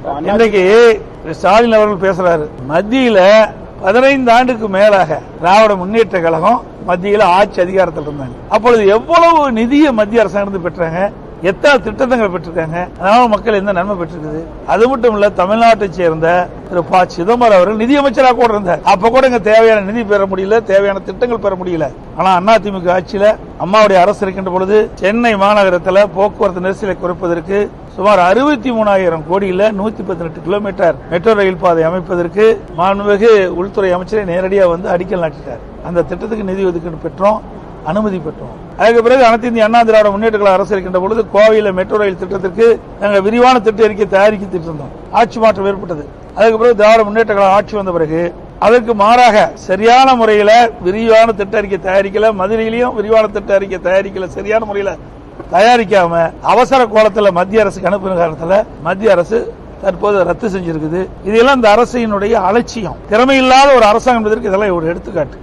இன்றைக்கு ஸ்டாலின் அவர்கள் பேசுறாரு, மத்தியில 15 ஆண்டுக்கு மேலாக திராவிட முன்னேற்ற கழகம் மத்தியில ஆட்சி அதிகாரத்தில் இருந்தாங்க. அப்பொழுது எவ்வளவு நிதியை மத்திய அரசாங்கம் பெற்றாங்க, எத்தனை திட்டங்கள் பெற்றிருக்காங்க, அதனால மக்கள் எந்த நன்மை பெற்றிருக்குது. அது மட்டும் இல்ல, தமிழ்நாட்டை சேர்ந்த திரு ப. சிதம்பரம் அவர்கள் நிதியமைச்சராக கூட இருந்தார். அப்ப கூட இங்க தேவையான நிதி பெற முடியல, தேவையான திட்டங்கள் பெற முடியல. ஆனா அதிமுக ஆட்சியில அம்மாவுடைய அரசு இருக்கின்ற பொழுது சென்னை மாநகரத்தில் போக்குவரத்து நெரிசலை குறைப்பதற்கு சுமார் 63,000 கோடியில் 118 கிலோமீட்டர் மெட்ரோ ரயில் பாதை அமைப்பதற்கு மாண்புமிகு உள்துறை அமைச்சரை நேரடியாக வந்து அடிக்கல் நாட்டிட்டார். அந்த திட்டத்துக்கு நிதி ஒதுக்கீடு பெற்றோம், அனுமதி பெற்றோம். அதுக்கு பிறகு அனைத்து இந்திய அண்ணா திராவிட முன்னேற்ற கழக அரசு இருக்கின்ற பொழுது கோவையில் மெட்ரோ ரயில் திட்டத்திற்கு நாங்கள் விரிவான திட்ட அறிக்கை தயாரித்து இருந்தோம். ஆட்சி மாற்றம் ஏற்பட்டது. அதுக்கு பிறகு திராவிட முன்னேற்ற கழக ஆட்சி வந்த பிறகு அதற்கு மாறாக சரியான முறையில் விரிவான திட்ட அறிக்கை தயாரிக்கல, மதுரையிலையும் விரிவான திட்ட அறிக்கை தயாரிக்கல, சரியான முறையில் தயாரிக்காம அவசர கோலத்தில் மத்திய அரசுக்கு அனுப்பின காரணத்தில் மத்திய அரசு தற்போது ரத்து செஞ்சிருக்குது. இதெல்லாம் இந்த அரசினுடைய அலட்சியம், திறமையில்லாத ஒரு அரசாங்கம் என்பதற்கு இதெல்லாம் ஒரு எடுத்துக்காட்டு.